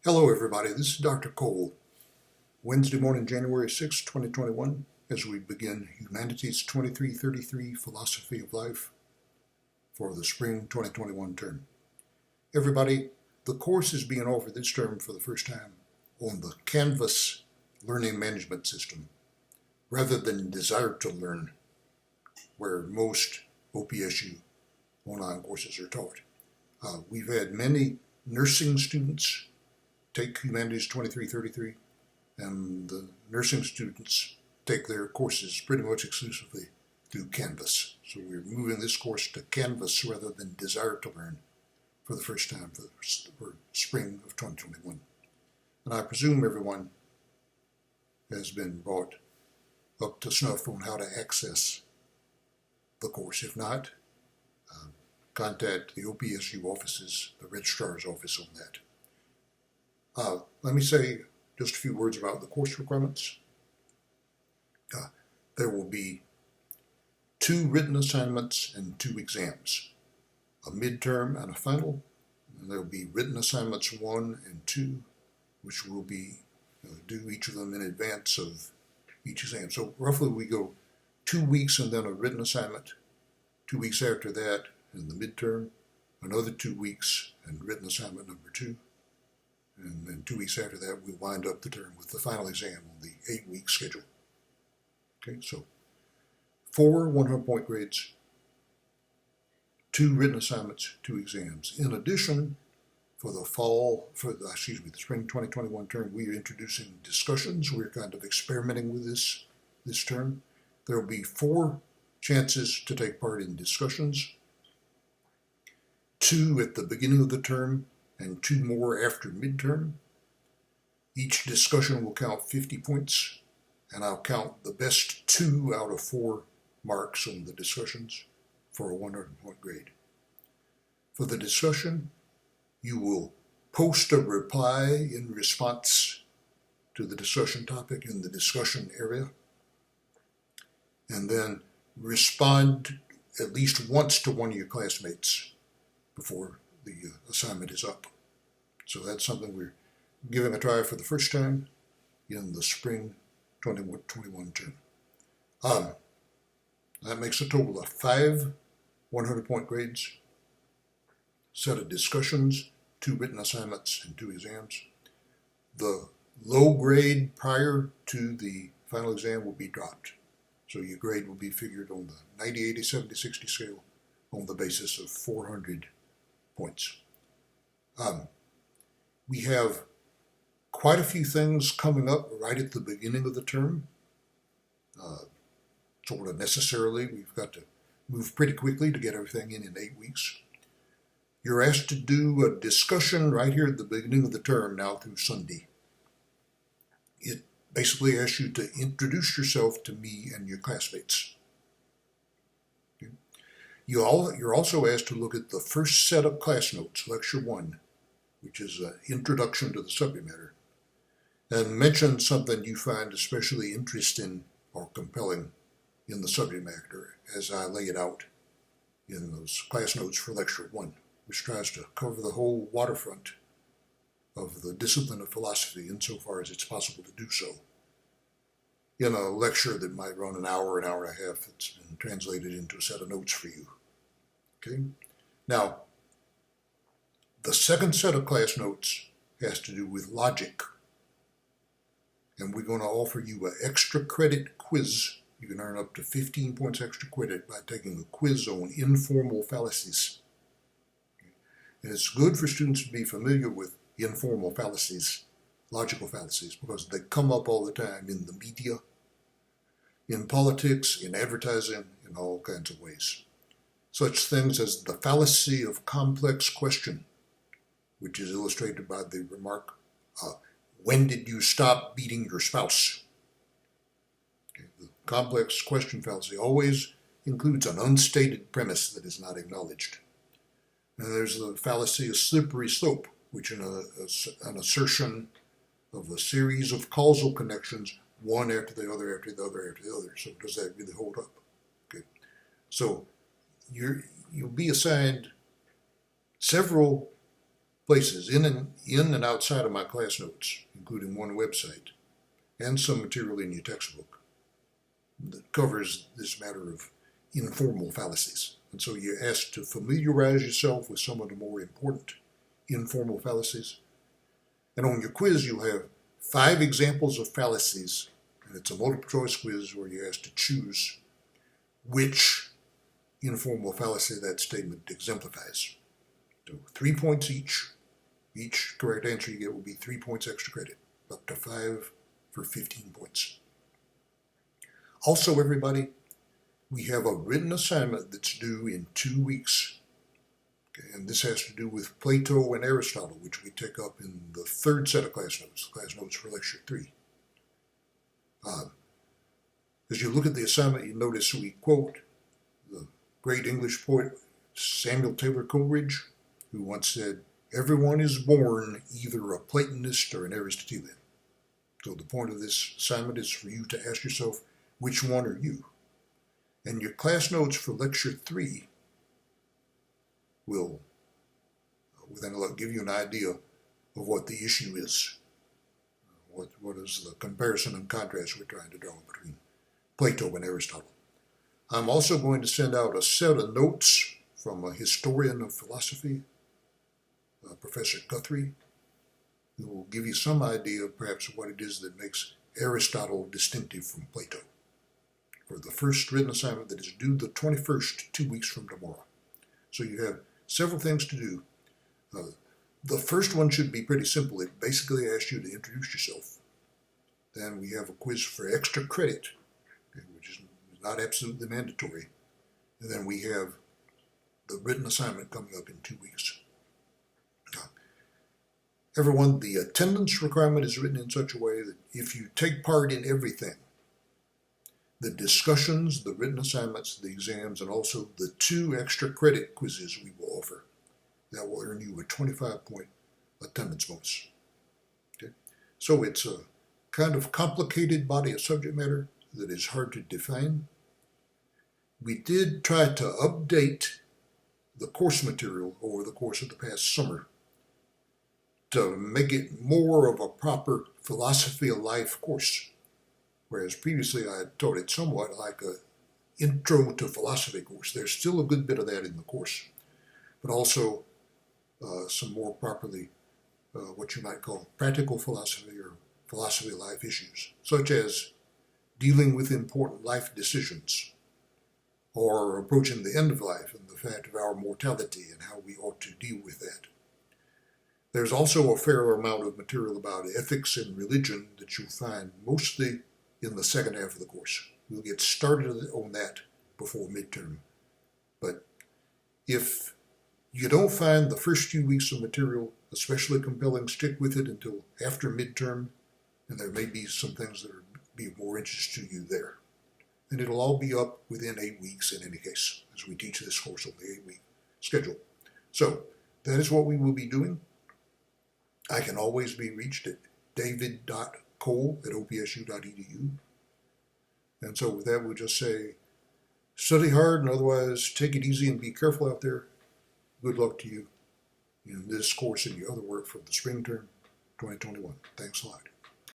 Hello everybody, this is Dr. Cole. Wednesday morning, January 6, 2021, as we begin Humanities 2333 Philosophy of Life for the spring 2021 term. Everybody, the course is being offered this term for the first time on the Canvas learning management system, rather than Desire to Learn, where most OPSU online courses are taught. We've had many nursing students take Humanities 2333, and the nursing students take their courses pretty much exclusively through Canvas. So we're moving this course to Canvas rather than Desire to Learn for the first time for spring of 2021. And I presume everyone has been brought up to snuff on how to access the course. If not, contact the OPSU offices, the registrar's office on that. Let me say just a few words about the course requirements. There will be 2 written assignments and 2 exams, a midterm and a final. And there will be written assignments 1 and 2, which will be do each of them in advance of each exam. So roughly we go 2 weeks and then a written assignment, 2 weeks after that in the midterm, another 2 weeks and written assignment number 2. And then 2 weeks after that, we wind up the term with the final exam on the 8-week schedule. Okay, so 4 100-point grades, 2 written assignments, 2 exams. In addition, for the spring 2021 term, we are introducing discussions. We're kind of experimenting with this term. There will be 4 chances to take part in discussions, 2 at the beginning of the term, and 2 more after midterm. Each discussion will count 50 points, and I'll count the best 2 out of 4 marks on the discussions for a 100-point grade. For the discussion, you will post a reply in response to the discussion topic in the discussion area, and then respond at least once to one of your classmates before the assignment is up. So that's something we're giving a try for the first time in the spring 2021 term. That makes a total of 5 100-point grades, set of discussions, 2 written assignments, and 2 exams. The low grade prior to the final exam will be dropped. So your grade will be figured on the 90, 80, 70, 60 scale on the basis of 400 points. We have quite a few things coming up right at the beginning of the term. Sort of necessarily, we've got to move pretty quickly to get everything in 8 weeks. You're asked to do a discussion right here at the beginning of the term now through Sunday. It basically asks you to introduce yourself to me and your classmates. Okay. You're also asked to look at the first set of class notes, Lecture 1, which is an introduction to the subject matter, and mention something you find especially interesting or compelling in the subject matter as I lay it out in those class notes for Lecture 1, which tries to cover the whole waterfront of the discipline of philosophy insofar as it's possible to do so in a lecture that might run an hour and a half. It's been translated into a set of notes for you. Okay? Now, the second set of class notes has to do with logic. And we're going to offer you an extra credit quiz. You can earn up to 15 points extra credit by taking a quiz on informal fallacies. And it's good for students to be familiar with informal fallacies, logical fallacies, because they come up all the time in the media, in politics, in advertising, in all kinds of ways. Such things as the fallacy of complex question, which is illustrated by the remark, when did you stop beating your spouse? Okay, the complex question fallacy always includes an unstated premise that is not acknowledged. And there's the fallacy of slippery slope, which is an assertion of a series of causal connections, one after the other, after the other, after the other. So does that really hold up? Okay. So you'll be assigned several places in and outside of my class notes, including one website, and some material in your textbook that covers this matter of informal fallacies. And so you're asked to familiarize yourself with some of the more important informal fallacies. And on your quiz, you'll have 5 examples of fallacies, and it's a multiple choice quiz where you're asked to choose which informal fallacy that statement exemplifies. So 3 points each. Each correct answer you get will be 3 points extra credit, up to 5 for 15 points. Also, everybody, we have a written assignment that's due in 2 weeks. Okay, and this has to do with Plato and Aristotle, which we take up in the 3rd set of class notes for Lecture 3. As you look at the assignment, you notice we quote the great English poet Samuel Taylor Coleridge, who once said, "Everyone is born either a Platonist or an Aristotelian." So the point of this assignment is for you to ask yourself, which one are you? And your class notes for Lecture 3 will then give you an idea of what the issue is. What is the comparison and contrast we're trying to draw between Plato and Aristotle. I'm also going to send out a set of notes from a historian of philosophy, Professor Guthrie, who will give you some idea perhaps of what it is that makes Aristotle distinctive from Plato, for the first written assignment that is due the 21st, 2 weeks from tomorrow. So you have several things to do. The first one should be pretty simple. It basically asks you to introduce yourself. Then we have a quiz for extra credit, which is not absolutely mandatory. And then we have the written assignment coming up in 2 weeks. Everyone, the attendance requirement is written in such a way that if you take part in everything, the discussions, the written assignments, the exams, and also the 2 extra credit quizzes we will offer, that will earn you a 25-point attendance bonus. Okay? So it's a kind of complicated body of subject matter that is hard to define. We did try to update the course material over the course of the past summer to make it more of a proper philosophy of life course, whereas previously I had taught it somewhat like an intro to philosophy course. There's still a good bit of that in the course, but also some more properly what you might call practical philosophy or philosophy of life issues, such as dealing with important life decisions or approaching the end of life and the fact of our mortality and how we ought to deal with that. There's also a fair amount of material about ethics and religion that you'll find mostly in the second half of the course. We'll get started on that before midterm. But if you don't find the first few weeks of material especially compelling, stick with it until after midterm, and there may be some things that will be of more interest to you there. And it'll all be up within 8 weeks in any case, as we teach this course on the 8-week schedule. So that is what we will be doing. I can always be reached at david.cole@opsu.edu. And so with that, we'll just say, study hard and otherwise take it easy and be careful out there. Good luck to you in this course and your other work for the spring term 2021. Thanks a lot.